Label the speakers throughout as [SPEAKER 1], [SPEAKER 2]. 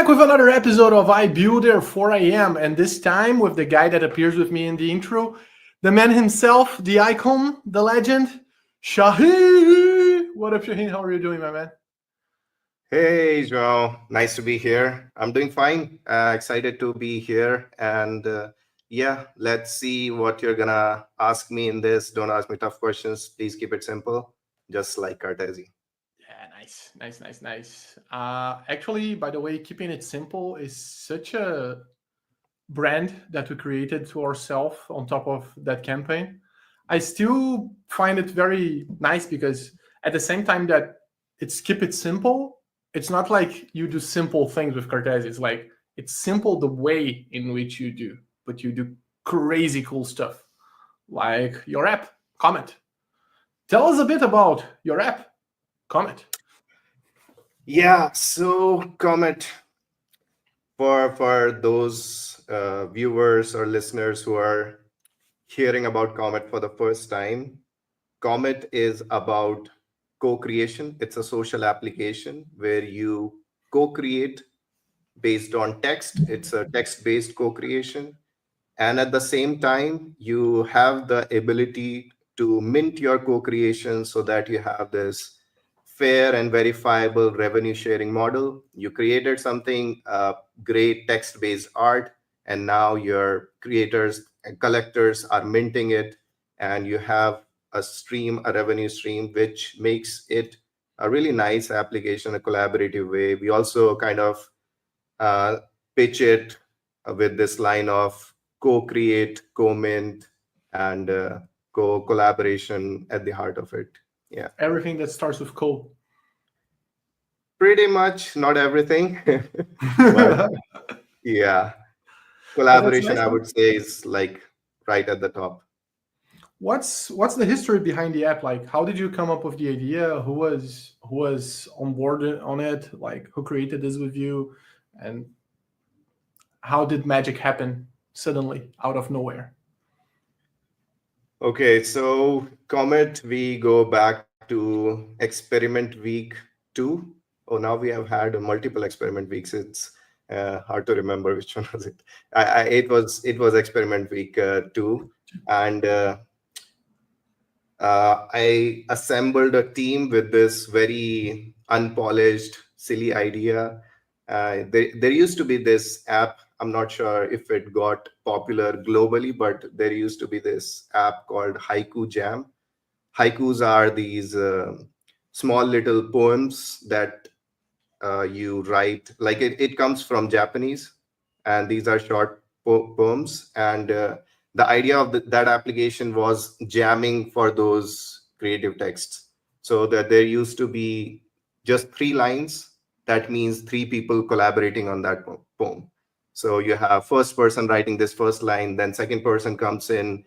[SPEAKER 1] back with another episode of I Builder 4am, and this time with the guy that appears with me in the intro, the man himself, the icon, the legend, Shaheen. What up, Shaheen? How are you doing, my man?
[SPEAKER 2] Hey, Joao. Nice to be here. I'm doing fine. Excited to be here. And yeah, let's see what you're going to ask me in this. Don't ask me tough questions. Please keep it simple, just like Cartesi.
[SPEAKER 1] Yeah, nice. Actually, by the way, keeping it simple is such a brand that we created to ourselves on top of that campaign. I still find it very nice because at the same time that it's keep it simple, it's not like you do simple things with Cartesi. It's like it's simple the way in which you do, but you do crazy cool stuff like your app, Comet. Tell us a bit about your app, Comet.
[SPEAKER 2] Yeah, so Comet, for those viewers or listeners who are hearing about Comet for the first time, Comet is about co-creation. It's a social application where you co-create based on text. It's a text-based co-creation. And at the same time, you have the ability to mint your co-creation so that you have this fair and verifiable revenue sharing model. You created something, great text-based art, and now your creators and collectors are minting it, and you have a stream, a revenue stream, which makes it a really nice application, a collaborative way. We also kind of uh, pitch it with this line of co-create, co-mint, and co-collaboration at the heart of it. Yeah,
[SPEAKER 1] Everything that starts with co.
[SPEAKER 2] pretty much, not everything, but
[SPEAKER 1] But
[SPEAKER 2] yeah,
[SPEAKER 1] that's
[SPEAKER 2] collaboration,
[SPEAKER 1] nice,
[SPEAKER 2] I
[SPEAKER 1] man.
[SPEAKER 2] would say, is like right at the top.
[SPEAKER 1] What's the history behind the app? Like, how did you come up with the idea? Who was on board on it? Like, who created this with you? And how did magic happen suddenly out of nowhere?
[SPEAKER 2] Okay, so Comet, we go back to experiment week 2. Oh, now we have had multiple experiment weeks. It's hard to remember which one was it. It was experiment week 2, and I assembled a team with this very unpolished, silly idea. There used to be this app. I'm not sure if it got popular globally, but there used to be this app called Haiku Jam. Haikus are these small little poems that you write. Like it comes from Japanese, and these are short poems. And the idea of that application was jamming for those creative texts, so that there used to be just 3 lines. That means 3 people collaborating on that poem. So you have first person writing this first line, then second person comes in,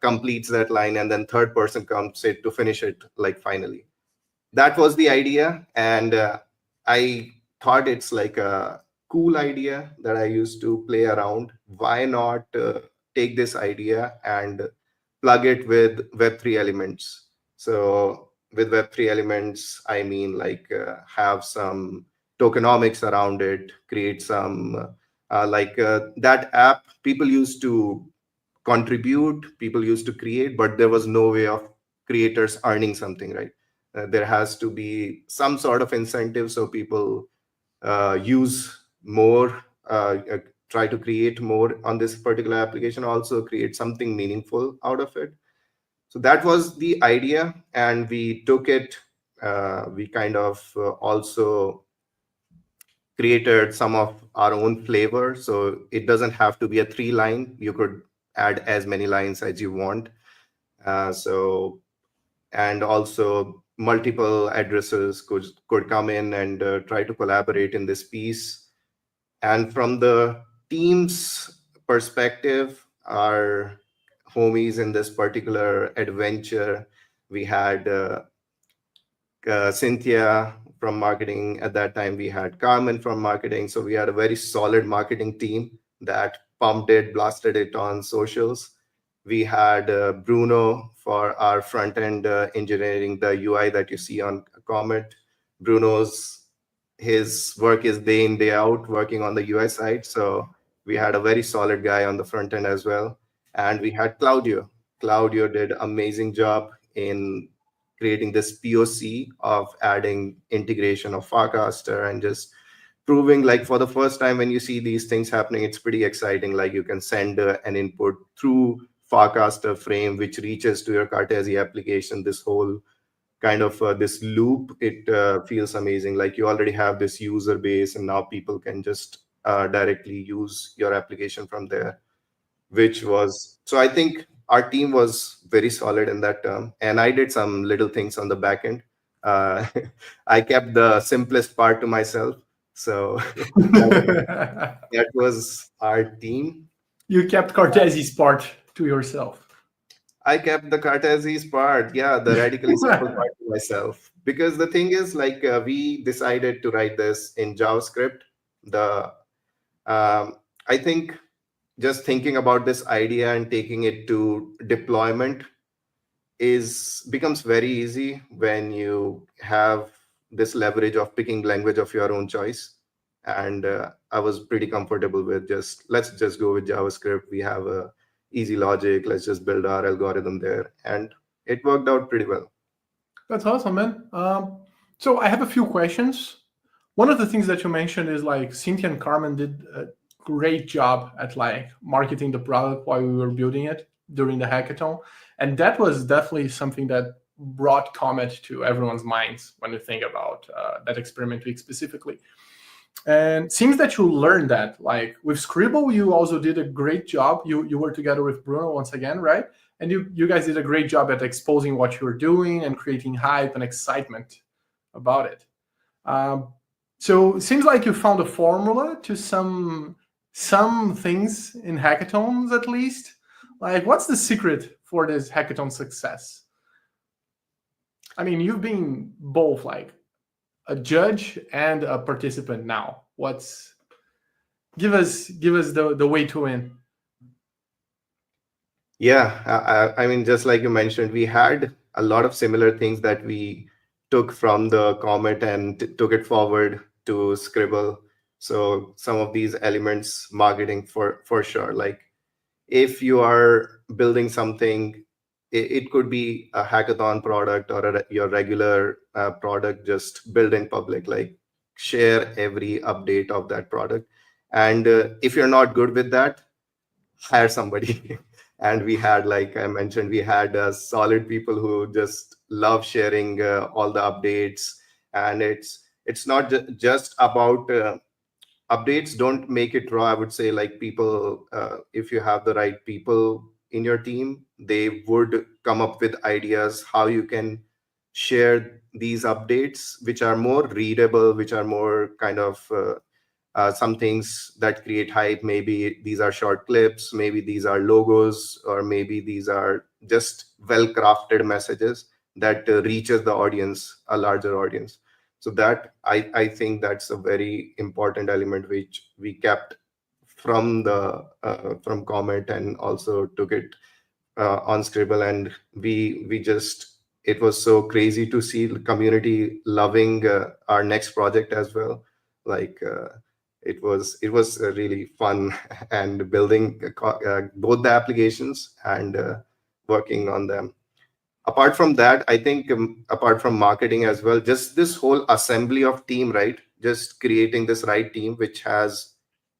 [SPEAKER 2] completes that line, and then third person comes in to finish it, like finally. That was the idea. And I thought it's like a cool idea that I used to play around. Why not take this idea and plug it with web3 elements? So with web3 elements, I mean, like, have some tokenomics around it, create some that app people used to contribute, people used to create, but there was no way of creators earning something, right? There has to be some sort of incentive so people use more, try to create more on this particular application, also create something meaningful out of it. So that was the idea, and we took it. We kind of also created some of our own flavor. So it doesn't have to be a 3 line. You could add as many lines as you want. So and also multiple addresses could come in and try to collaborate in this piece. And from the team's perspective, our homies in this particular adventure, we had Cynthia from marketing. At that time, we had Carmen from marketing. So we had a very solid marketing team that pumped it, blasted it on socials. We had Bruno for our front end engineering, the UI that you see on Comet. Bruno's his work is day in, day out working on the UI side. So we had a very solid guy on the front end as well. And we had Claudio. Claudio did amazing job in creating this POC of adding integration of Farcaster and just proving, like, for the first time when you see these things happening, it's pretty exciting. Like, you can send an input through Farcaster frame, which reaches to your Cartesi application. This whole kind of this loop, it feels amazing. Like, you already have this user base, and now people can just directly use your application from there, which was, so I think our team was very solid in that term. And I did some little things on the back end. uh, I kept the simplest part to myself. So that was our team.
[SPEAKER 1] You kept Cartesi's part to yourself.
[SPEAKER 2] I kept the Cartesi's part, yeah, the radically simple part to myself. Because the thing is, like, we decided to write this in JavaScript. The I think just thinking about this idea and taking it to deployment is becomes very easy when you have this leverage of picking language of your own choice. And I was pretty comfortable with just, let's just go with JavaScript. We have a easy logic, let's just build our algorithm there, and it worked out pretty well.
[SPEAKER 1] That's awesome, man. So I have a few questions. One of the things that you mentioned is like Cynthia and Carmen did a great job at like marketing the product while we were building it during the hackathon. And that was definitely something that brought Comet to everyone's minds when you think about that experiment week specifically. And seems that you learned that. Like with Scribble, you also did a great job. You were together with Bruno once again, right? And you guys did a great job at exposing what you were doing and creating hype and excitement about it. So it seems like you found a formula to some things in hackathons, at least. Like, what's the secret for this hackathon success? I mean, you've been both like a judge and a participant now. Give us the way to win.
[SPEAKER 2] Yeah, I mean, just like you mentioned, we had a lot of similar things that we took from the Comet and took it forward to Scribble. So some of these elements, marketing for sure. Like, if you are building something, it could be a hackathon product or your regular product, just build in public, like share every update of that product. And if you're not good with that, hire somebody. And we had, like I mentioned, we had solid people who just love sharing all the updates. And it's not just about updates. Don't make it raw. I would say, like, people, if you have the right people in your team, they would come up with ideas how you can share these updates, which are more readable, which are more kind of some things that create hype. Maybe these are short clips, maybe these are logos, or maybe these are just well crafted messages that reaches the audience, a larger audience. So that, I think that's a very important element which we kept from the from Comet, and also took it on Scribble. And we just, it was so crazy to see the community loving our next project as well. Like, it was really fun and building both the applications and working on them. Apart from that, I think, apart from marketing as well, just this whole assembly of team, right? Just creating this right team which has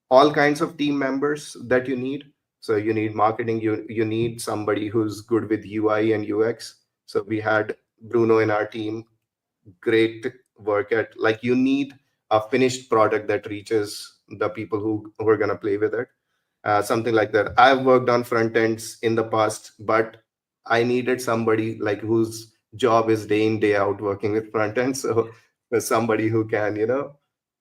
[SPEAKER 2] all kinds of team members that you need. So you need marketing, you need somebody who's good with UI and UX. So we had Bruno in our team. Great work at, like, you need a finished product that reaches the people who are going to play with it. Something like that. I've worked on front ends in the past, but I needed somebody like whose job is day in, day out working with front end. So there's somebody who can,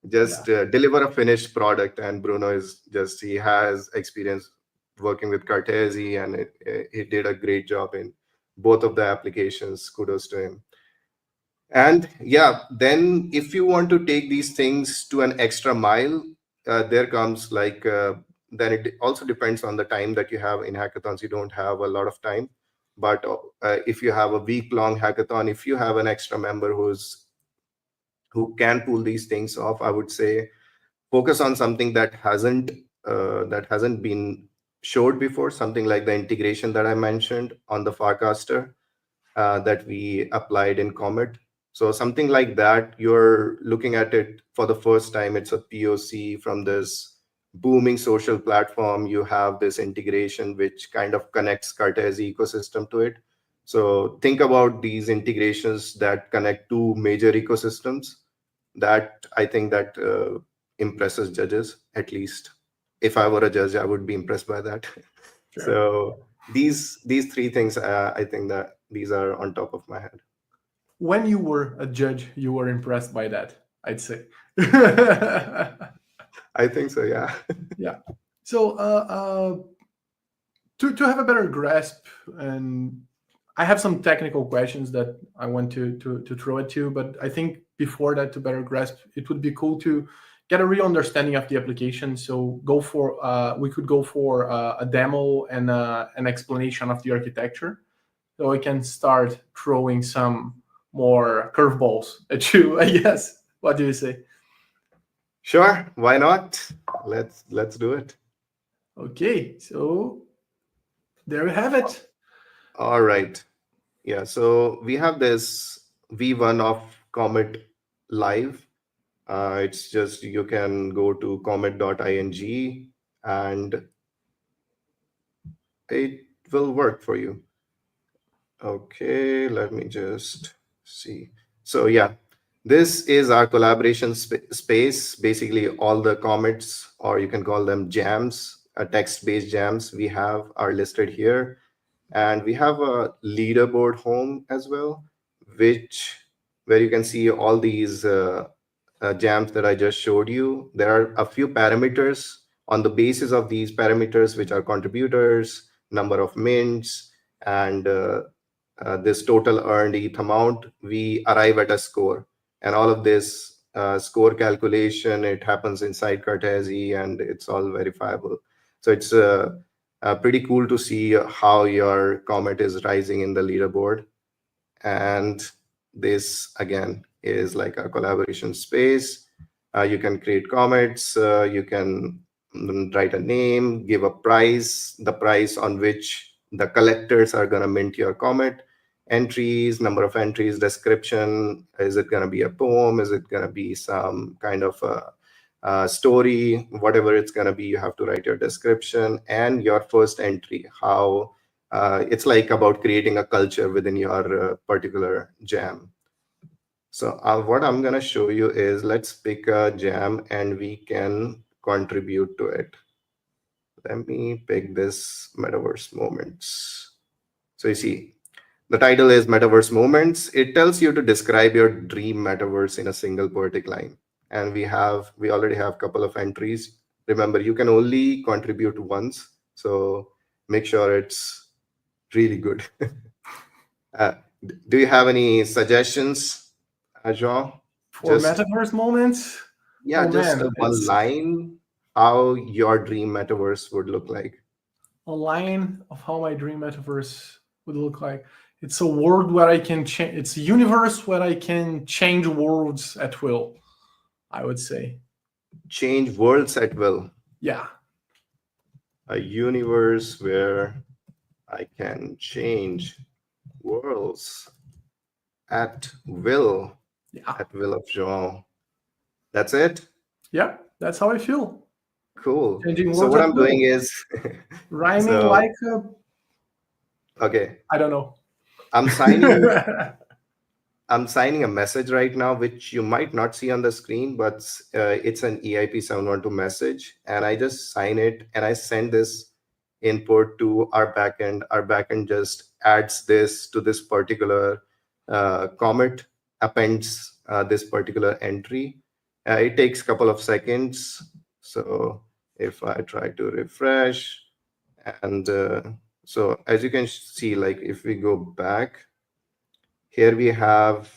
[SPEAKER 2] just deliver a finished product. And Bruno is just, he has experience working with Cartesi, and he did a great job in both of the applications. Kudos to him. And yeah, then if you want to take these things to an extra mile, there comes, like, then it also depends on the time that you have in hackathons. You don't have a lot of time, but if you have a week-long hackathon, if you have an extra member who's who can pull these things off, I would say focus on something that hasn't been showed before, something like the integration that I mentioned on the Farcaster that we applied in Comet. So something like that, you're looking at it for the first time. It's a POC from this booming social platform. You have this integration which kind of connects Cartesi ecosystem to it. So think about these integrations that connect two major ecosystems. That I think that impresses judges. At least if I were a judge, I would be impressed by that.
[SPEAKER 1] Sure.
[SPEAKER 2] So these three things, I think that these are on top of my head.
[SPEAKER 1] When you were a judge, you were impressed by that, I'd say. Yeah.
[SPEAKER 2] I think so, yeah.
[SPEAKER 1] So, to have a better grasp, and I have some technical questions that I want to throw at you, but I think before that, to better grasp, it would be cool to get a real understanding of the application. So we could go for a demo and an explanation of the architecture, so I can start throwing some more curveballs at you, I guess. What do you say?
[SPEAKER 2] Sure, why not? Let's do it.
[SPEAKER 1] Okay, so there we have it.
[SPEAKER 2] All right. Yeah, so we have this V1 of Comet live. It's just you can go to comet.ing and it will work for you. Okay, let me just see. So yeah, this is our collaboration space. Basically, all the comments, or you can call them jams, text-based jams we have are listed here. And we have a leaderboard home as well, which where you can see all these jams that I just showed you. There are a few parameters on the basis of these parameters, which are contributors, number of mints, and this total earned ETH amount, we arrive at a score. And all of this score calculation, it happens inside Cartesi and it's all verifiable. So it's pretty cool to see how your Comet is rising in the leaderboard. And this, again, is like a collaboration space. You can create comments, you can write a name, give a price, the price on which the collectors are going to mint your comment, entries, number of entries, description. Is it going to be a poem? Is it going to be some kind of a story? Whatever it's going to be, you have to write your description and your first entry. How it's like about creating a culture within your particular jam. So what I'm going to show you is, let's pick a jam and we can contribute to it. Let me pick this Metaverse Moments. So you see, the title is Metaverse Moments. It tells you to describe your dream metaverse in a single poetic line. And we already have a couple of entries. Remember, you can only contribute once. So make sure it's really good. uh, do you have any suggestions, Joao?
[SPEAKER 1] For
[SPEAKER 2] Just,
[SPEAKER 1] metaverse moments,
[SPEAKER 2] yeah,
[SPEAKER 1] oh
[SPEAKER 2] just
[SPEAKER 1] man,
[SPEAKER 2] one
[SPEAKER 1] it's
[SPEAKER 2] line, how your dream metaverse would look like.
[SPEAKER 1] a line of how my dream metaverse would look like. It's a world where I can change. It's a universe where I can change worlds at will, I would say.
[SPEAKER 2] Change worlds at will.
[SPEAKER 1] Yeah.
[SPEAKER 2] A universe where I can change worlds at will.
[SPEAKER 1] Yeah.
[SPEAKER 2] At will of Joao. That's it?
[SPEAKER 1] Yeah. That's how I feel.
[SPEAKER 2] Cool.
[SPEAKER 1] Changing
[SPEAKER 2] So
[SPEAKER 1] worlds
[SPEAKER 2] what
[SPEAKER 1] at
[SPEAKER 2] I'm
[SPEAKER 1] will.
[SPEAKER 2] doing is,
[SPEAKER 1] Rhyming
[SPEAKER 2] so,
[SPEAKER 1] like a,
[SPEAKER 2] okay,
[SPEAKER 1] I don't know.
[SPEAKER 2] I'm signing I'm signing a message right now, which you might not see on the screen, but it's an EIP712 message. And I just sign it and I send this input to our backend. Our backend just adds this to this particular commit, appends this particular entry. It takes a couple of seconds. So if I try to refresh, and so as you can see, like if we go back, here we have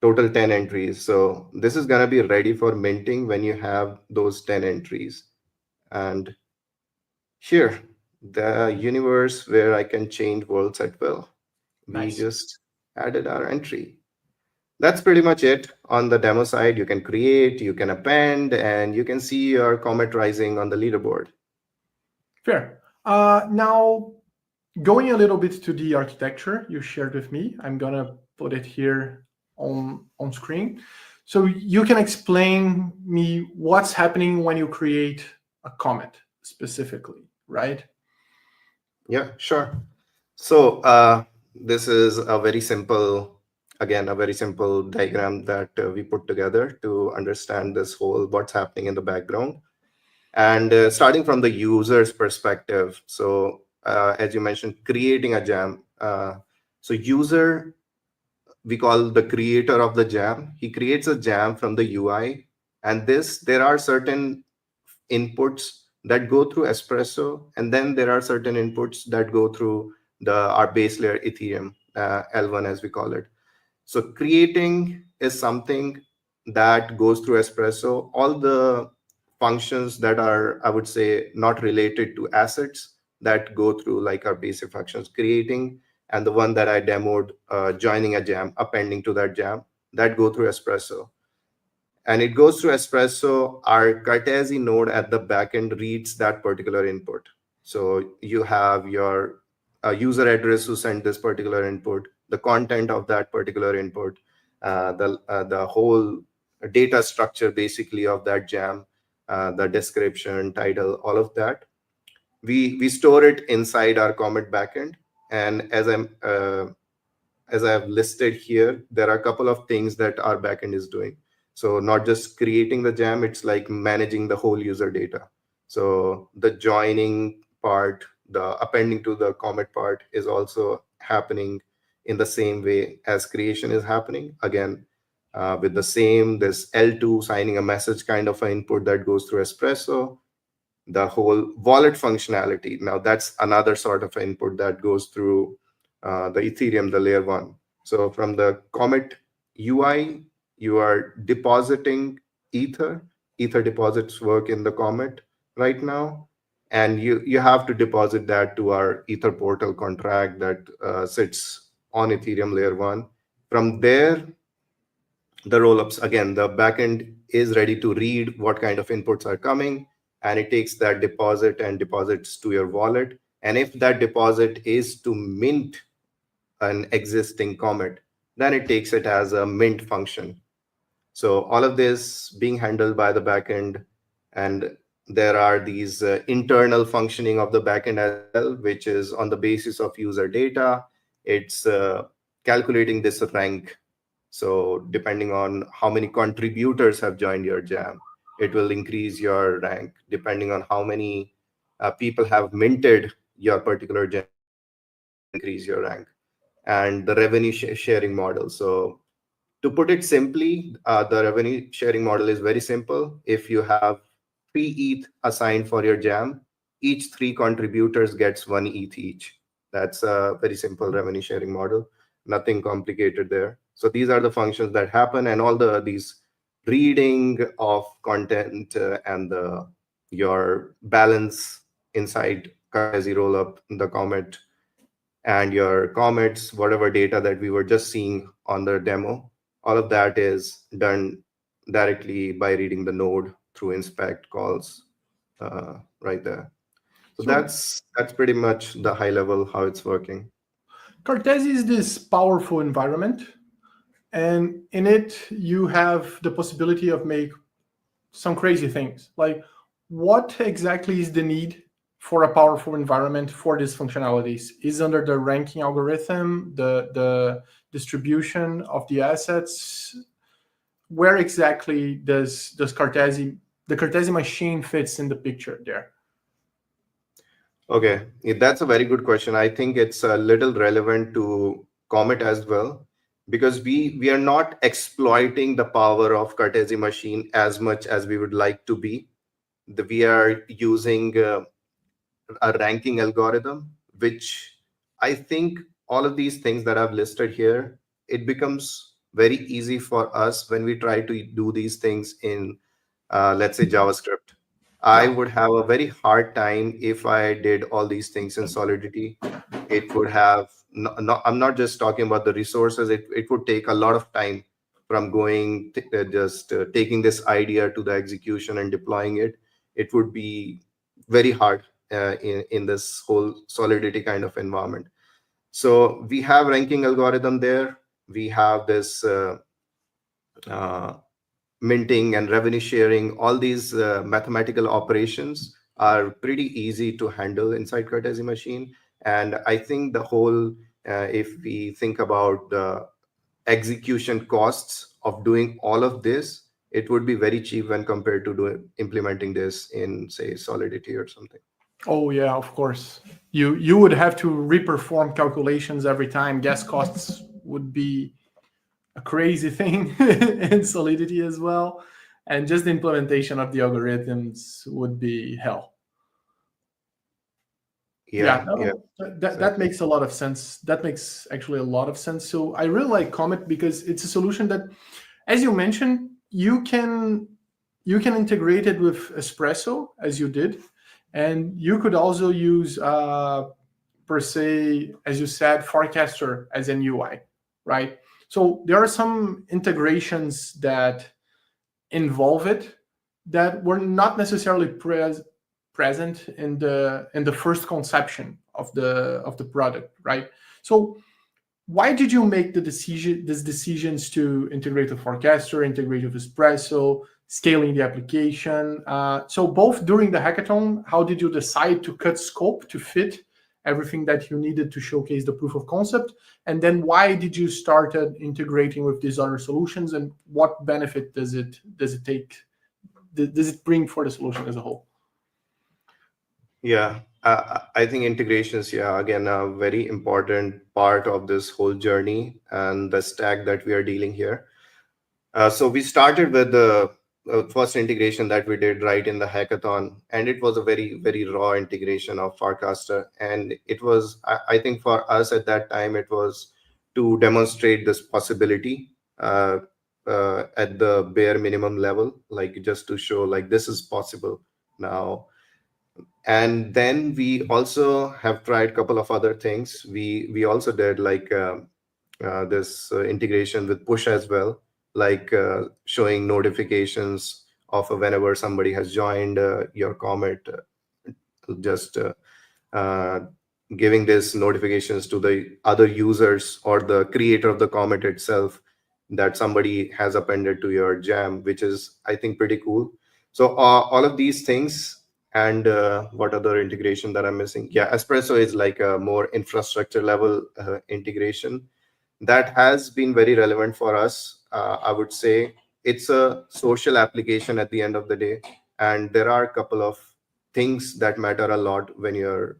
[SPEAKER 2] total 10 entries. So this is going to be ready for minting when you have those 10 entries. And here, the universe where I can change worlds at will. We
[SPEAKER 1] Nice.
[SPEAKER 2] just added our entry. That's pretty much it. On the demo side, you can create, you can append, and you can see your Comet rising on the leaderboard.
[SPEAKER 1] Fair. Now, going a little bit to the architecture you shared with me, I'm gonna put it here on screen. So you can explain me what's happening when you create a Comet specifically, right?
[SPEAKER 2] Yeah, sure. So this is a very simple, again, a very simple diagram that we put together to understand this whole what's happening in the background. And starting from the user's perspective, so as you mentioned, creating a jam. So user, we call the creator of the jam. He creates a jam from the UI, and there are certain inputs that go through Espresso, and then there are certain inputs that go through our base layer Ethereum, L1 as we call it. So creating is something that goes through Espresso. All the functions that are, I would say, not related to assets that go through like our basic functions, creating, and the one that I demoed, joining a jam, appending to that jam, that go through Espresso. And it goes through Espresso. Our Cartesi node at the backend reads that particular input. So you have your user address who sent this particular input, the content of that particular input, the whole data structure basically of that jam, the description, title, all of that. We store it inside our Comet backend. And as I have listed here, there are a couple of things that our backend is doing. So not just creating the jam, it's like managing the whole user data. So the joining part, the appending to the Comet part is also happening in the same way as creation is happening. Again, with the same, this L2 signing a message kind of an input that goes through Espresso, the whole wallet functionality. Now that's another sort of input that goes through the Ethereum, the layer one. So from the Comet UI, you are depositing Ether. Ether deposits work in the Comet right now. And you have to deposit that to our Ether portal contract that sits on Ethereum layer one. From there, the rollups, again, the backend is ready to read what kind of inputs are coming, and it takes that deposit and deposits to your wallet. And if that deposit is to mint an existing Comet, then it takes it as a mint function. So all of this being handled by the backend, and there are these internal functioning of the backend as well, which is on the basis of user data. It's calculating this rank. So depending on how many contributors have joined your jam, it will increase your rank. Depending on how many people have minted your particular jam, it will increase your rank. And the revenue sharing model. So to put it simply, the revenue sharing model is very simple. If you have 3 ETH assigned for your jam, each 3 contributors gets 1 ETH each. That's a very simple revenue sharing model. Nothing complicated there. So these are the functions that happen, and all these reading of content and your balance inside Cartesi rollup, the Comet, and your Comets, whatever data that we were just seeing on the demo, all of that is done directly by reading the node through inspect calls right there. So that's pretty much the high level how it's working.
[SPEAKER 1] Cartesi is this powerful environment, and in it you have the possibility of make some crazy things. Like, what exactly is the need for a powerful environment for these functionalities? Is under the ranking algorithm, the distribution of the assets? Where exactly does the Cartesi machine fits in the picture there?
[SPEAKER 2] Okay, that's a very good question. I think it's a little relevant to Comet as well, because we are not exploiting the power of Cartesi machine as much as we would like to be. We are using a ranking algorithm, which I think all of these things that I've listed here, it becomes very easy for us when we try to do these things in, let's say, JavaScript. I
[SPEAKER 1] Yeah.
[SPEAKER 2] would have a very hard time if I did all these things in Solidity. It would have, I'm not just talking about the resources, it would take a lot of time from taking this idea to the execution and deploying it. It would be very hard in this whole Solidity kind of environment. So we have ranking algorithm there. We have this uh, minting and revenue sharing. All these mathematical operations are pretty easy to handle inside Cartesi machine. And I think the whole, if we think about the execution costs of doing all of this, it would be very cheap when compared to implementing this in, say, Solidity or something.
[SPEAKER 1] Oh yeah, of course. You would have to reperform calculations every time. Gas costs would be a crazy thing in Solidity as well, and just the implementation of the algorithms would be hell. Yeah,
[SPEAKER 2] Yeah,
[SPEAKER 1] that
[SPEAKER 2] exactly.
[SPEAKER 1] makes a lot of sense. That makes actually a lot of sense. So I really like Comet because it's a solution that, as you mentioned, you can integrate it with Espresso as you did, and you could also use per se, as you said, Farcaster as an UI, right? So there are some integrations that involve it that were not necessarily present in the first conception of the product, right? So why did you make these decisions to integrate with Farcaster, integrate with Espresso, scaling the application? So both during the hackathon, how did you decide to cut scope to fit everything that you needed to showcase the proof of concept? And then why did you start integrating with these other solutions, and what benefit does it bring for the solution as a whole?
[SPEAKER 2] Yeah, I think integrations, yeah, again, a very important part of this whole journey and the stack that we are dealing here. So we started with the first integration that we did right in the hackathon, and it was a very, very raw integration of Farcaster. And it was, I think for us at that time, it was to demonstrate this possibility at the bare minimum level, like just to show like this is possible now. And then we also have tried a couple of other things. We also did like this integration with push as well, like showing notifications of whenever somebody has joined your Comet, just uh, giving these notifications to the other users or the creator of the Comet itself that somebody has appended to your jam, which is, I think, pretty cool. So all of these things. And what other integration that I'm missing? Yeah, Espresso is like a more infrastructure level integration that has been very relevant for us. I would say it's a social application at the end of the day, and there are a couple of things that matter a lot when you're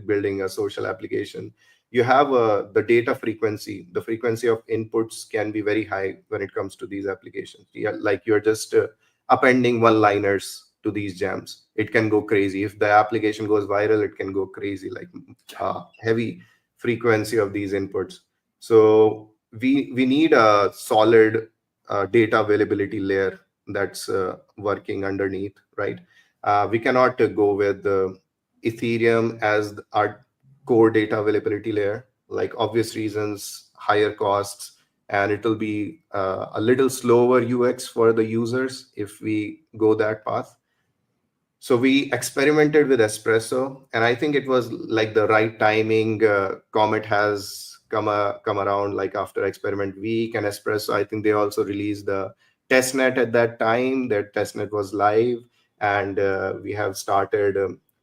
[SPEAKER 2] building a social application. You have the data frequency. The frequency of inputs can be very high when it comes to these applications. Yeah, like you're just appending one-liners to these jams. It can go crazy. If the application goes viral, it can go crazy, like heavy frequency of these inputs. So we need a solid data availability layer that's working underneath, right? We cannot go with Ethereum as our core data availability layer, like obvious reasons, higher costs, and it will be a little slower UX for the users if we go that path. So we experimented with Espresso, and I think it was like the right timing. Comet has come around like after experiment week, and Espresso, I think they also released the testnet at that time. Their testnet was live, and we have started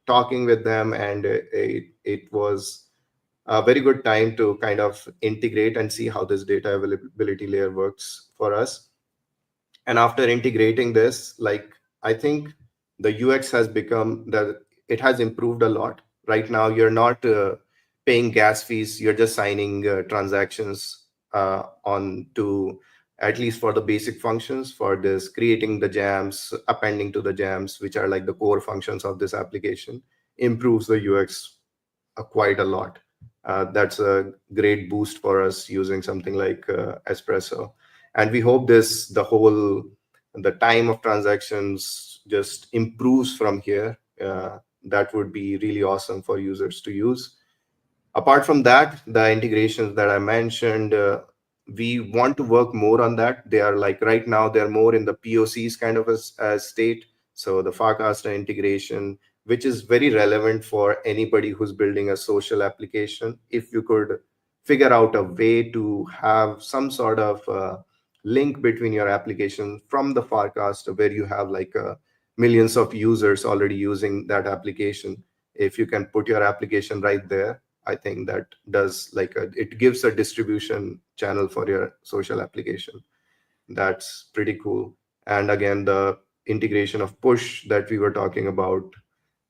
[SPEAKER 2] talking with them, and it was a very good time to kind of integrate and see how this data availability layer works for us. And after integrating this, like I think the UX has become that it has improved a lot. Right now you're not paying gas fees, you're just signing transactions on to, at least for the basic functions, for this creating the jams, appending to the jams, which are like the core functions of this application, improves the UX quite a lot. That's a great boost for us using something like Espresso. And we hope the time of transactions just improves from here. That would be really awesome for users to use. Apart from that, the integrations that I mentioned, we want to work more on that. They are like right now they're more in the POCs kind of a state. So the Farcaster integration, which is very relevant for anybody who's building a social application. If you could figure out a way to have some sort of link between your application from the Farcaster, where you have like millions of users already using that application. If you can put your application right there, I think that does like it gives a distribution channel for your social application. That's pretty cool. And again, the integration of push that we were talking about,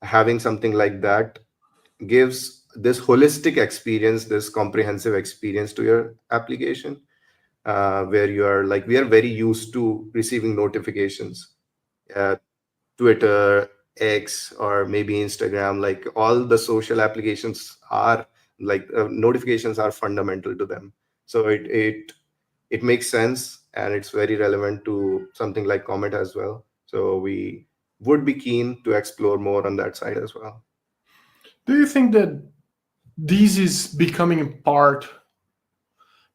[SPEAKER 2] having something like that gives this holistic experience, this comprehensive experience to your application, where you are like, we are very used to receiving notifications. Twitter, X, or maybe Instagram, like all the social applications are like notifications are fundamental to them. So it makes sense, and it's very relevant to something like Comet as well. So we would be keen to explore more on that side as well.
[SPEAKER 1] Do you think that this is becoming a part?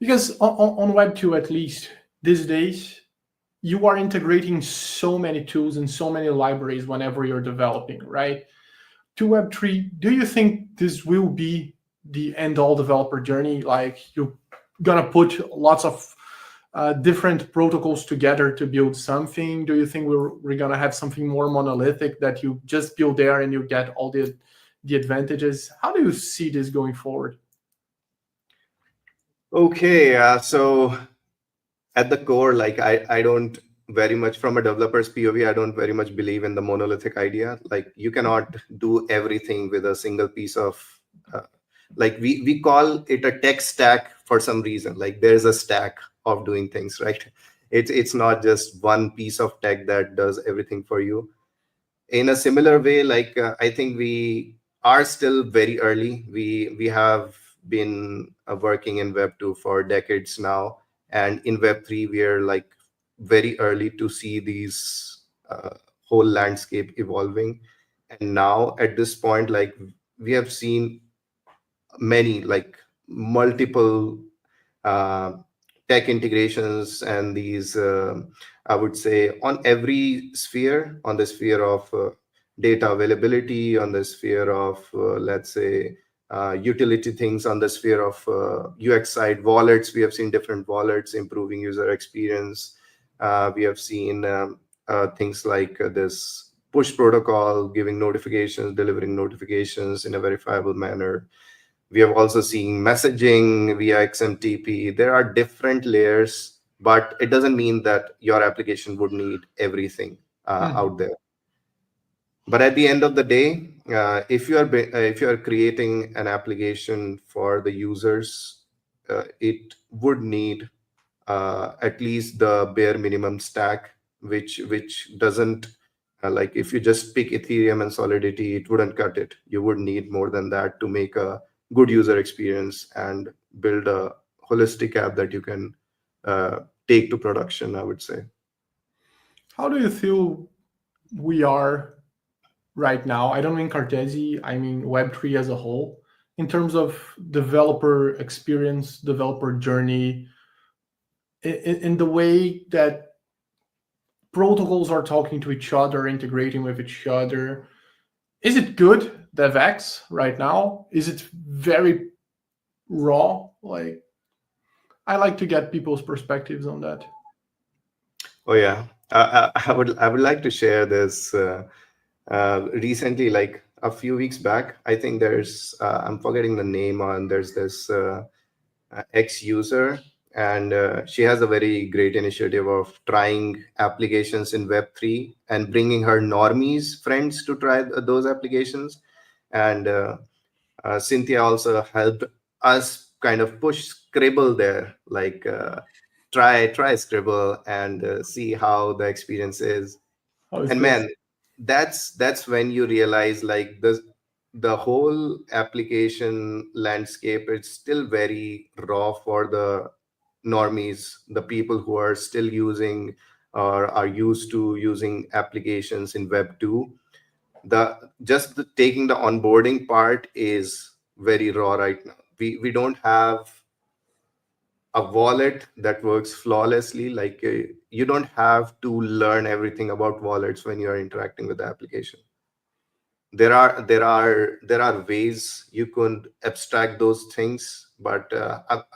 [SPEAKER 1] Because on Web2, at least these days, you are integrating so many tools and so many libraries whenever you're developing, right? To Web3, do you think this will be the end-all developer journey? Like you're gonna put lots of different protocols together to build something? Do you think we're gonna have something more monolithic that you just build there and you get all the advantages? How do you see this going forward?
[SPEAKER 2] Okay, so at the core, like I don't very much, from a developer's POV, I don't very much believe in the monolithic idea. Like you cannot do everything with a single piece of like we call it a tech stack for some reason. Like there's a stack of doing things, right? It's not just one piece of tech that does everything for you. In a similar way, like I think we are still very early. We have been working in Web2 for decades now, and in Web3 we are like very early to see these whole landscape evolving. And now at this point, like we have seen many, like multiple uh, tech integrations, and these I would say on every sphere, on the sphere of data availability, on the sphere of let's say utility things, on the sphere of UX side, wallets. We have seen different wallets improving user experience. We have seen things like this push protocol, giving notifications, delivering notifications in a verifiable manner. We have also seen messaging via XMTP. There are different layers, but it doesn't mean that your application would need everything out there. But at the end of the day, if you are creating an application for the users, it would need at least the bare minimum stack, which doesn't like if you just pick Ethereum and Solidity, it wouldn't cut it. You would need more than that to make a good user experience and build a holistic app that you can take to production, I would say.
[SPEAKER 1] How do you feel we are right now? I don't mean Cartesi, I mean Web3 as a whole, in terms of developer experience, developer journey, in the way that protocols are talking to each other, integrating with each other. Is it good, DevX, right now? Is it very raw? Like, I like to get people's perspectives on that.
[SPEAKER 2] Oh yeah, I would like to share this. Recently, like a few weeks back, I think there's I'm forgetting the name on. There's this ex user, and she has a very great initiative of trying applications in Web3 and bringing her normies friends to try those applications. And Cynthia also helped us kind of push Scribble there, like try Scribble and see how the experience is.
[SPEAKER 1] How is
[SPEAKER 2] And
[SPEAKER 1] this?
[SPEAKER 2] man, that's when you realize like the whole application landscape is still very raw for the normies, the people who are still using or are used to using applications in Web 2. The taking the onboarding part is very raw right now. We don't have a wallet that works flawlessly. Like you don't have to learn everything about wallets when you are interacting with the application. There are ways you could abstract those things, but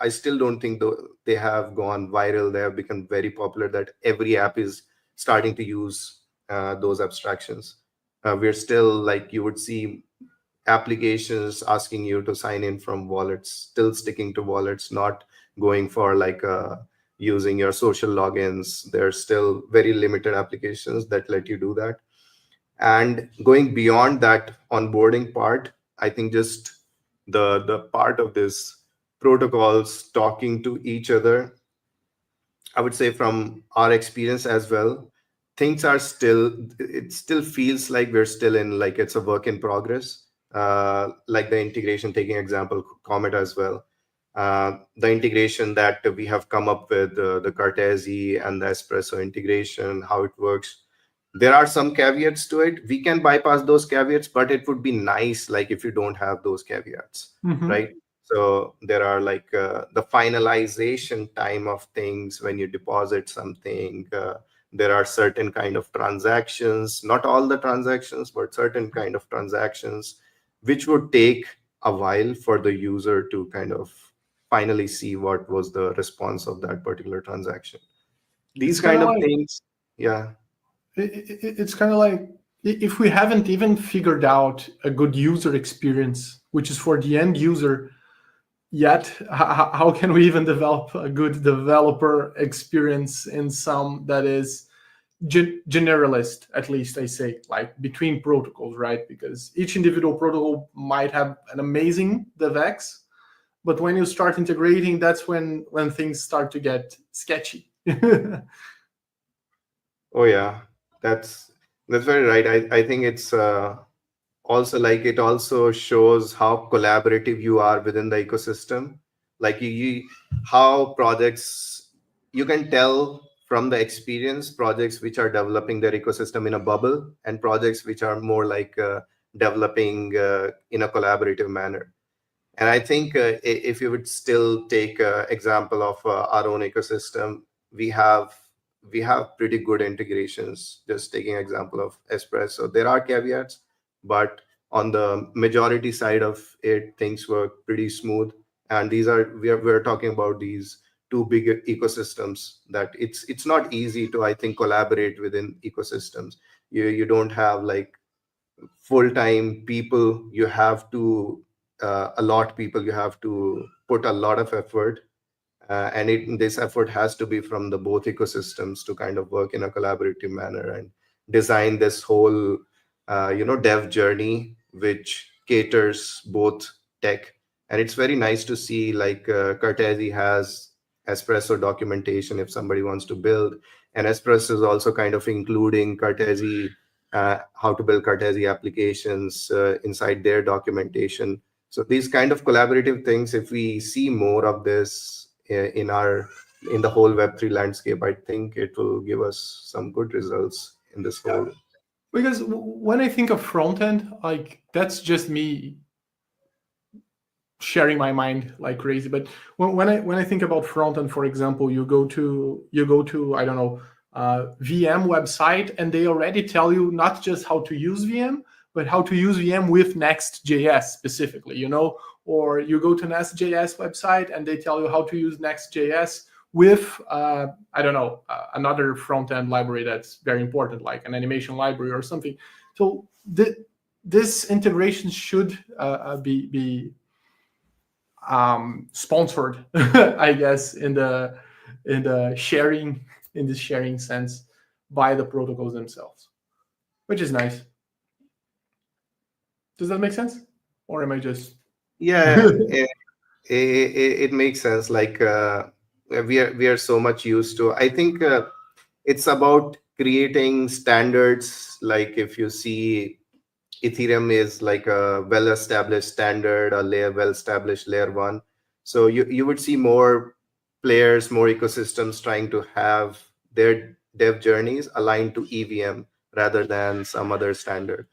[SPEAKER 2] I still don't think they have gone viral. They have become very popular that every app is starting to use those abstractions. We're still, like, you would see applications asking you to sign in from wallets, still sticking to wallets, not going for like using your social logins. There's still very limited applications that let you do that. And going beyond that onboarding part, I think just the part of this protocols talking to each other, I would say from our experience as well, things are still, it still feels like we're still in, like, it's a work in progress. Like the integration, taking example, Comet as well. The integration that we have come up with, the Cartesi and the Espresso integration, how it works. There are some caveats to it. We can bypass those caveats, but it would be nice, like, if you don't have those caveats,
[SPEAKER 1] Mm-hmm.
[SPEAKER 2] right? So there are like the finalization time of things when you deposit something. There are certain kind of transactions, not all the transactions, but certain kind of transactions, which would take a while for the user to kind of finally see what was the response of that particular transaction.
[SPEAKER 1] It's
[SPEAKER 2] These
[SPEAKER 1] kind
[SPEAKER 2] kind
[SPEAKER 1] of
[SPEAKER 2] of
[SPEAKER 1] like
[SPEAKER 2] things, yeah.
[SPEAKER 1] it's kind of like if we haven't even figured out a good user experience, which is for the end user yet, how can we even develop a good developer experience in some that is generalist, at least I say, like between protocols, right? Because each individual protocol might have an amazing DevX, but when you start integrating, that's when things start to get sketchy.
[SPEAKER 2] Oh yeah, that's very right. I think it's also, like, it also shows how collaborative you are within the ecosystem. Like how projects, you can tell from the experience, projects which are developing their ecosystem in a bubble and projects which are more like developing in a collaborative manner. And I think if you would still take example of our own ecosystem, we have we have pretty good integrations. Just taking example of Espresso, there are caveats, but on the majority side of it, things work pretty smooth. And these are, we're talking about these two big ecosystems that it's not easy to, I think, collaborate within ecosystems. You don't have like full-time people. You have to allot people. You have to put a lot of effort, and this effort has to be from the both ecosystems to kind of work in a collaborative manner and design this whole dev journey which caters both tech. And it's very nice to see, like, Cartesi has Espresso documentation if somebody wants to build, and Espresso is also kind of including Cartesi, how to build Cartesi applications inside their documentation. So these kind of collaborative things, if we see more of this in the whole Web3 landscape, I think it will give us some good results in this whole.
[SPEAKER 1] Because when I think of front end, like that's just me sharing my mind like crazy. But when I think about front end, for example, you go to I don't know, VM website, and they already tell you not just how to use VM, but how to use VM with Next.js specifically, or you go to Nest.js website and they tell you how to use Next.js with I don't know, another front end library that's very important, like an animation library or something. So this integration should be sponsored, I guess, in the sharing sense by the protocols themselves, which is nice. Does that make sense, or am I just?
[SPEAKER 2] Yeah, it makes sense. Like, we are so much used to, I think, it's about creating standards. Like, if you see, Ethereum is like a well-established standard, a well-established layer one. So you would see more players, more ecosystems trying to have their dev journeys aligned to EVM rather than some other standard,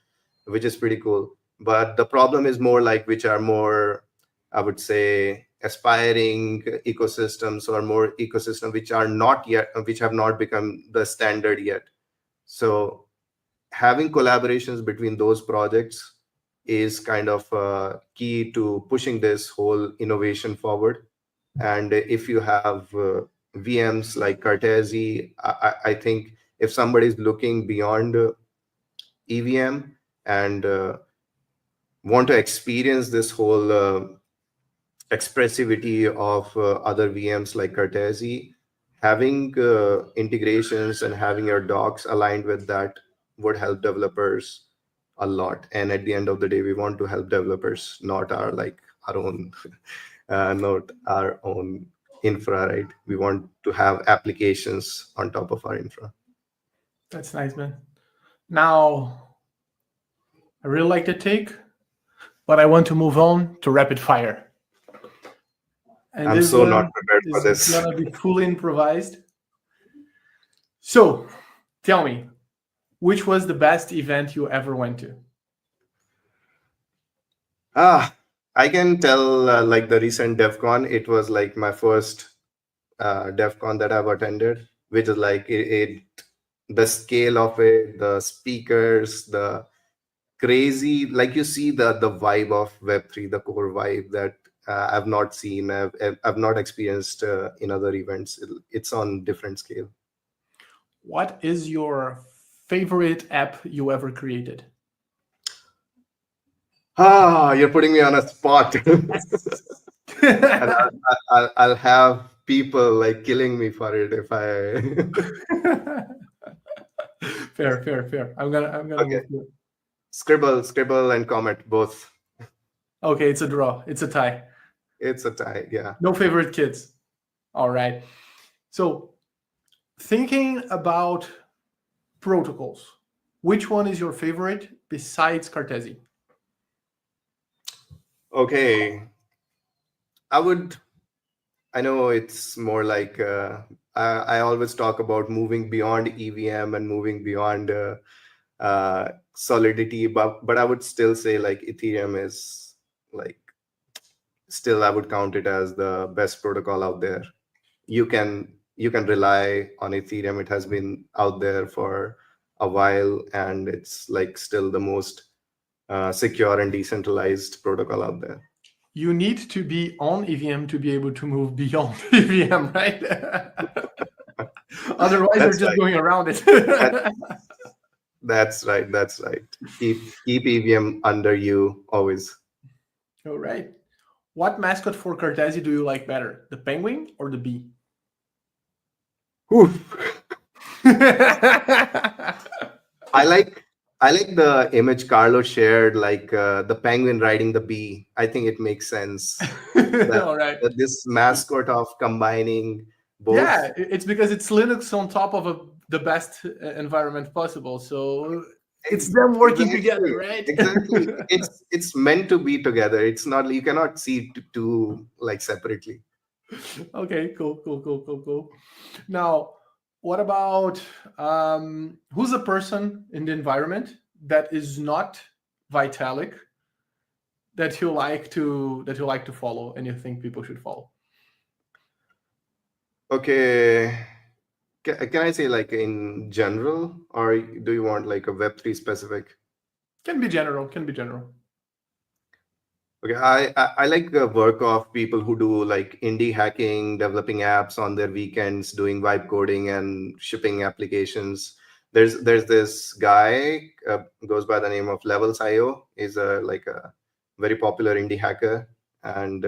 [SPEAKER 2] which is pretty cool. But the problem is more like which are more, I would say, aspiring ecosystems or more ecosystem which are not yet, which have not become the standard yet. So having collaborations between those projects is kind of key to pushing this whole innovation forward. And if you have VMs like Cartesi, I think if somebody is looking beyond EVM and want to experience this whole expressivity of other VMs like Cartesi, having integrations and having your docs aligned with that would help developers a lot. And at the end of the day, we want to help developers, not our own not our own infra, right? We want to have applications on top of our infra.
[SPEAKER 1] That's nice, man. Now, I really like the take, but I want to move on to rapid fire. And
[SPEAKER 2] I'm
[SPEAKER 1] this
[SPEAKER 2] so
[SPEAKER 1] one
[SPEAKER 2] not prepared for
[SPEAKER 1] is
[SPEAKER 2] this.
[SPEAKER 1] gonna be fully improvised. So, tell me, which was the best event you ever went to?
[SPEAKER 2] I can tell like the recent DevCon, it was like my first DevCon that I've attended, which is like the scale of it, the speakers, the crazy, like you see the vibe of Web3, the core vibe that I've not seen, I've not experienced in other events. It's on different scale.
[SPEAKER 1] What is your favorite app you ever created?
[SPEAKER 2] You're putting me on a spot. And I'll have people like killing me for it if I.
[SPEAKER 1] Fair. I'm gonna
[SPEAKER 2] Okay.
[SPEAKER 1] move to it.
[SPEAKER 2] Scribble and Comet, both.
[SPEAKER 1] Okay, it's a draw. It's a tie.
[SPEAKER 2] It's a tie, yeah.
[SPEAKER 1] No favorite kids. All right. So, thinking about protocols, which one is your favorite besides Cartesi?
[SPEAKER 2] Okay. I know it's more like I always talk about moving beyond EVM and moving beyond Solidity, but I would still say like Ethereum is like, still I would count it as the best protocol out there. You can rely on Ethereum. It has been out there for a while, and it's like still the most secure and decentralized protocol out there.
[SPEAKER 1] You need to be on EVM to be able to move beyond EVM, right? Otherwise, you're just going around it.
[SPEAKER 2] That's right. Keep EVM under you always.
[SPEAKER 1] All right. What mascot for Cartesi do you like better, the penguin or the bee?
[SPEAKER 2] I like the image Carlo shared, like the penguin riding the bee. I think it makes sense.
[SPEAKER 1] All right.
[SPEAKER 2] This mascot of combining both.
[SPEAKER 1] Yeah, it's because it's Linux on top of the best environment possible. So it's them working together, right?
[SPEAKER 2] Exactly. It's meant to be together. It's not, you cannot see two like separately.
[SPEAKER 1] Okay, cool. Now, what about who's a person in the environment that is not Vitalik that you like to follow and you think people should follow?
[SPEAKER 2] Okay. Can I say like in general, or do you want like a Web3 specific?
[SPEAKER 1] Can be general.
[SPEAKER 2] Okay, I like the work of people who do like indie hacking, developing apps on their weekends, doing vibe coding and shipping applications. There's this guy goes by the name of Levels.io. Is like a very popular indie hacker, and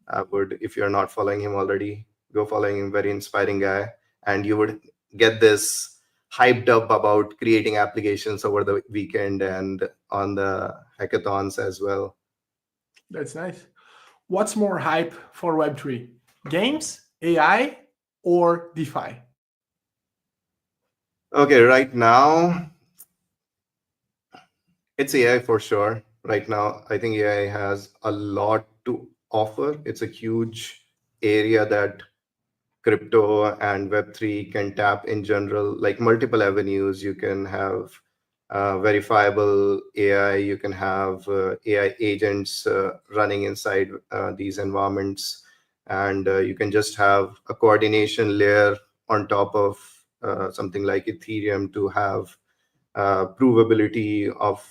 [SPEAKER 2] I would, if you're not following him already, go following him. Very inspiring guy, and you would get this hyped up about creating applications over the weekend and on the hackathons as well.
[SPEAKER 1] That's nice. What's more hype for Web3? Games, AI, or DeFi?
[SPEAKER 2] Okay, right now, it's AI for sure. Right now, I think AI has a lot to offer. It's a huge area that crypto and Web3 can tap in general, like multiple avenues. You can have verifiable AI, you can have AI agents running inside these environments. and you can just have a coordination layer on top of something like Ethereum to have provability of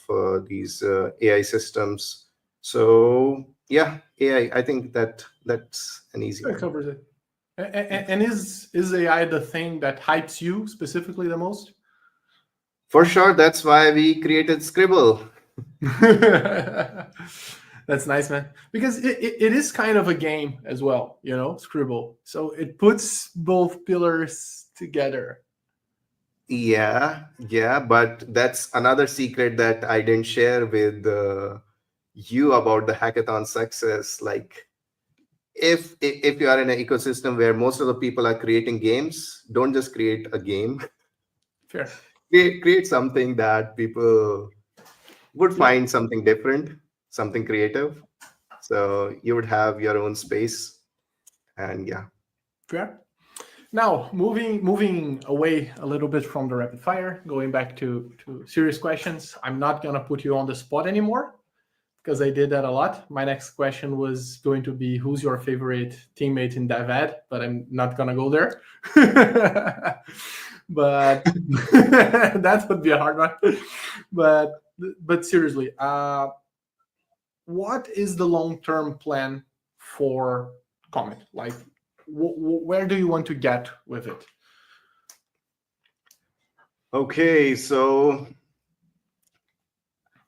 [SPEAKER 2] these AI systems. So yeah, AI, I think that's an easy
[SPEAKER 1] That
[SPEAKER 2] one.
[SPEAKER 1] covers it. And is AI the thing that hypes you specifically the most?
[SPEAKER 2] For sure, that's why we created Scribble.
[SPEAKER 1] That's nice, man. Because it is kind of a game as well, you know, Scribble. So it puts both pillars together.
[SPEAKER 2] Yeah, but that's another secret that I didn't share with you about the hackathon success. Like, if you are in an ecosystem where most of the people are creating games, don't just create a game.
[SPEAKER 1] Fair.
[SPEAKER 2] Create something that people would
[SPEAKER 1] Yeah,
[SPEAKER 2] find something different, something creative. So you would have your own space, and yeah.
[SPEAKER 1] fair. Now, moving away a little bit from the rapid fire, going back to serious questions. I'm not gonna put you on the spot anymore because I did that a lot. My next question was going to be who's your favorite teammate in DevEd, but I'm not gonna go there. But that would be a hard one. But but seriously, what is the long-term plan for Comet? Like, where do you want to get with it?
[SPEAKER 2] Okay, so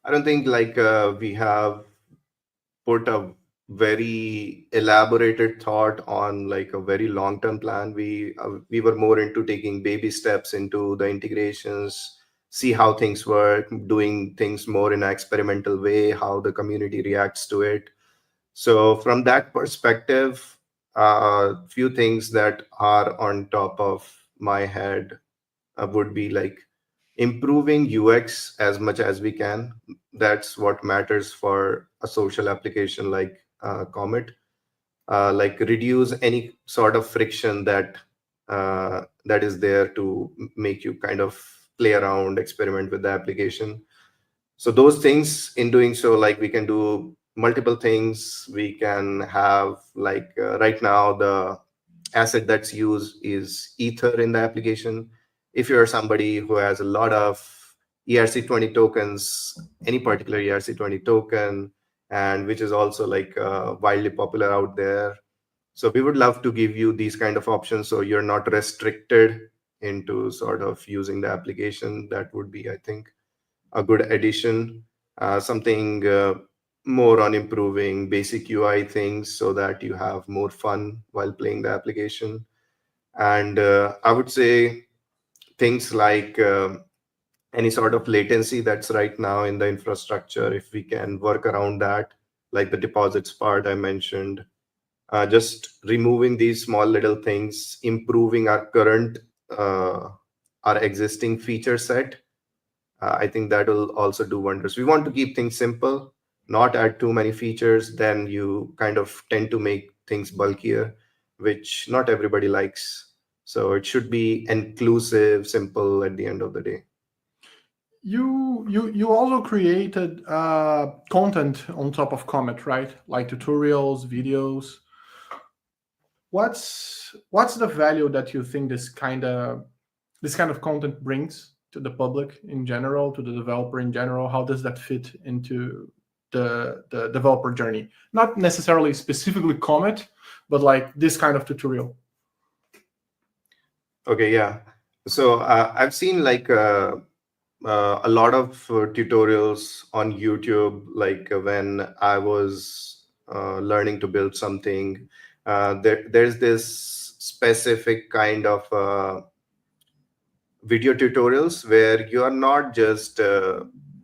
[SPEAKER 2] I don't think like we have put a very elaborated thought on like a very long term plan. We were more into taking baby steps into the integrations, see how things work, doing things more in an experimental way, how the community reacts to it. So from that perspective, a few things that are on top of my head would be like improving UX as much as we can. That's what matters for a social application like Comet. Like reduce any sort of friction that is there to make you kind of play around, experiment with the application. So those things, in doing so, like we can do multiple things. We can have like right now the asset that's used is ether in the application. If you're somebody who has a lot of ERC20 tokens, any particular ERC20 token, and which is also like widely popular out there, so we would love to give you these kind of options so you're not restricted into sort of using the application. That would be, I think, a good addition. Something more on improving basic UI things so that you have more fun while playing the application. And I would say things like any sort of latency that's right now in the infrastructure, if we can work around that, like the deposits part I mentioned, just removing these small little things, improving our current, our existing feature set, I think that will also do wonders. We want to keep things simple, not add too many features. Then you kind of tend to make things bulkier, which not everybody likes. So it should be inclusive, simple at the end of the day.
[SPEAKER 1] You also created content on top of Comet, right? Like tutorials, videos. What's the value that you think this kind of content brings to the public in general, to the developer in general? How does that fit into the developer journey? Not necessarily specifically Comet, but like this kind of tutorial.
[SPEAKER 2] Okay, yeah. So I've seen like a lot of tutorials on YouTube, like when I was learning to build something. There's this specific kind of video tutorials where you are not just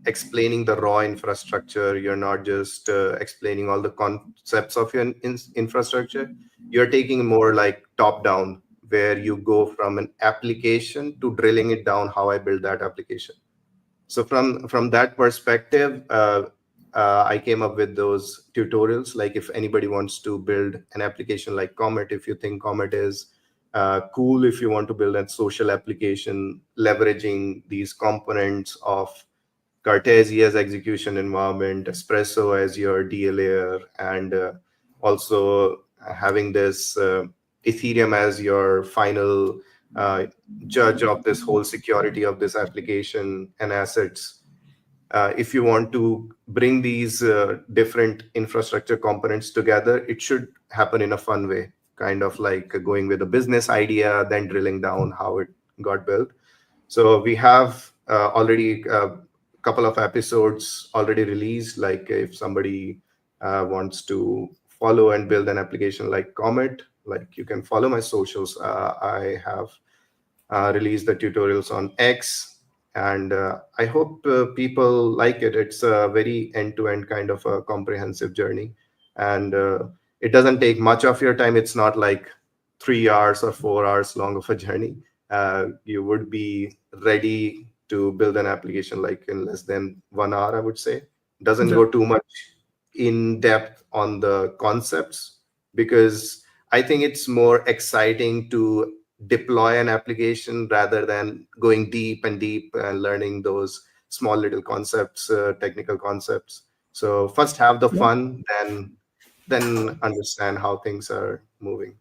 [SPEAKER 2] explaining the raw infrastructure, you're not just explaining all the concepts of your infrastructure. You're taking more like top down, where you go from an application to drilling it down how I build that application. So from that perspective, I came up with those tutorials. Like if anybody wants to build an application like Comet, if you think Comet is cool, if you want to build a social application leveraging these components of Cartesi as execution environment, Espresso as your DA layer, and also having this Ethereum as your final judge of this whole security of this application and assets. If you want to bring these different infrastructure components together, it should happen in a fun way, kind of like going with a business idea, then drilling down how it got built. So we have already a couple of episodes already released. Like if somebody wants to follow and build an application like Comet, like you can follow my socials. I have released the tutorials on X, and I hope people like it. It's a very end-to-end kind of a comprehensive journey, and it doesn't take much of your time. It's not like 3 hours or 4 hours long of a journey. You would be ready to build an application like in less than 1 hour, I would say. Doesn't go too much in depth on the concepts, because I think it's more exciting to deploy an application rather than going deep and learning those small little concepts, technical concepts. So first have the fun, then understand how things are moving.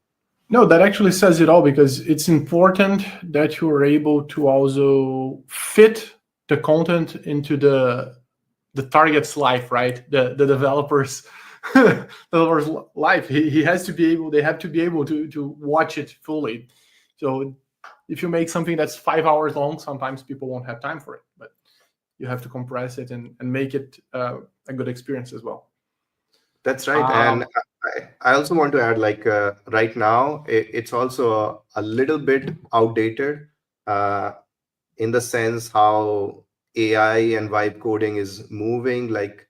[SPEAKER 1] No, that actually says it all, because it's important that you are able to also fit the content into the target's life, right? The developer's developer's life. He has to be able. They have to be able to watch it fully. So if you make something that's 5 hours long, sometimes people won't have time for it. But you have to compress it and make it a good experience as well.
[SPEAKER 2] That's right. And I also want to add, like right now, it's also a little bit outdated in the sense how AI and vibe coding is moving. Like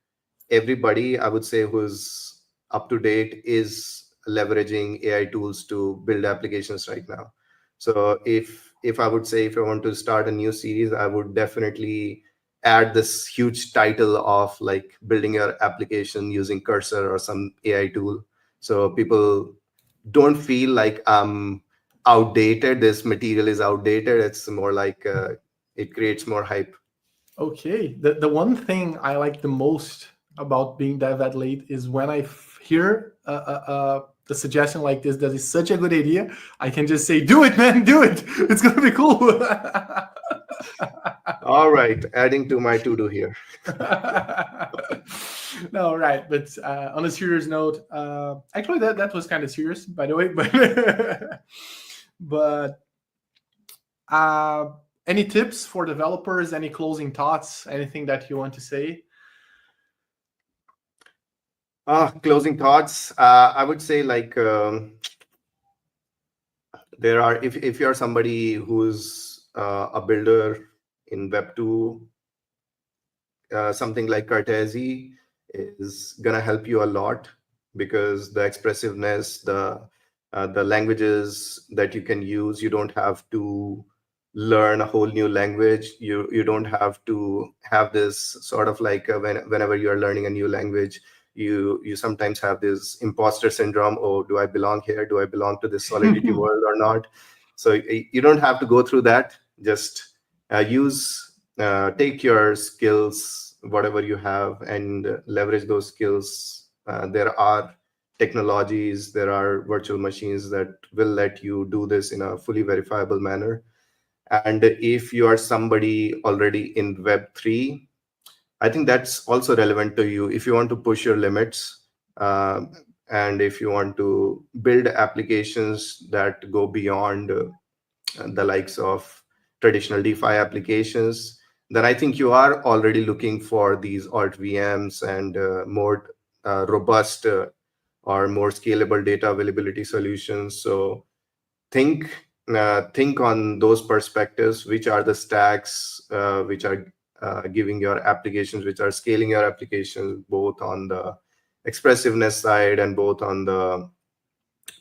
[SPEAKER 2] everybody, I would say, who's up to date is leveraging AI tools to build applications right now. So if I would say, if I want to start a new series, I would definitely add this huge title of like building your application using Cursor or some AI tool, so people don't feel like outdated, this material is outdated. It's more like it creates more hype.
[SPEAKER 1] Okay. The one thing I like the most about being dev at late is when I hear a suggestion like this that is such a good idea, I can just say, do it, man, do it. It's going to be cool.
[SPEAKER 2] All right, adding to my to-do here.
[SPEAKER 1] No, right. But on a serious note, actually that was kind of serious, by the way. But any tips for developers? Any closing thoughts? Anything that you want to say?
[SPEAKER 2] Closing thoughts. I would say like there are, if you're somebody who's a builder in Web 2, something like Cartesi is gonna help you a lot, because the expressiveness, the languages that you can use, you don't have to learn a whole new language. You don't have to have this sort of like whenever you are learning a new language, you sometimes have this imposter syndrome. Oh, do I belong here? Do I belong to this Solidity world or not? So you don't have to go through that. Just take your skills, whatever you have, and leverage those skills. There are technologies, there are virtual machines that will let you do this in a fully verifiable manner. And if you are somebody already in Web3, I think that's also relevant to you. If you want to push your limits, and if you want to build applications that go beyond the likes of traditional DeFi applications, then I think you are already looking for these alt VMs and more robust or more scalable data availability solutions. So think on those perspectives. Which are the stacks which are giving your applications, which are scaling your applications, both on the expressiveness side and both on the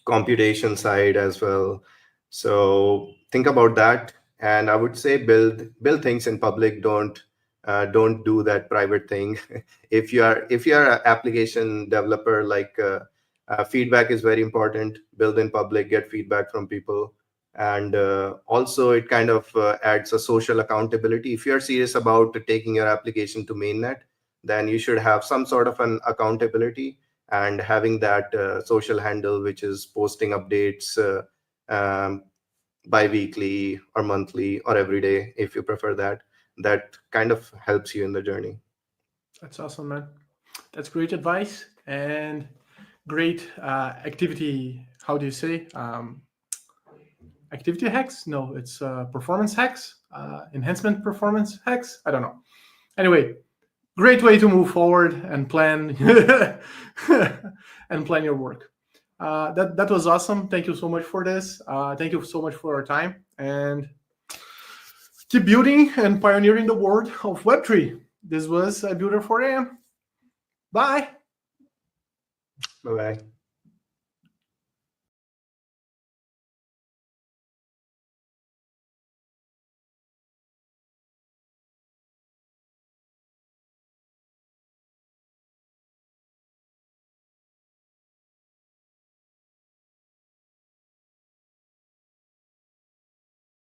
[SPEAKER 2] computation side as well. So think about that. And I would say build things in public. Don't do that private thing. if you are an application developer, like feedback is very important. Build in public, get feedback from people. And also it kind of adds a social accountability. If you're serious about taking your application to mainnet, then you should have some sort of an accountability. and having that social handle which is posting updates bi-weekly or monthly or every day, if you prefer that kind of helps you in the journey.
[SPEAKER 1] That's awesome, man. That's great advice and great activity. How do you say? Activity hacks? No, it's performance hacks, enhancement performance hacks. I don't know. Anyway, great way to move forward and plan and plan your work. That was awesome. Thank you so much for this. Thank you so much for your time, and keep building and pioneering the world of Web3. This was a Builder 4 AM. Bye.
[SPEAKER 2] Bye-bye.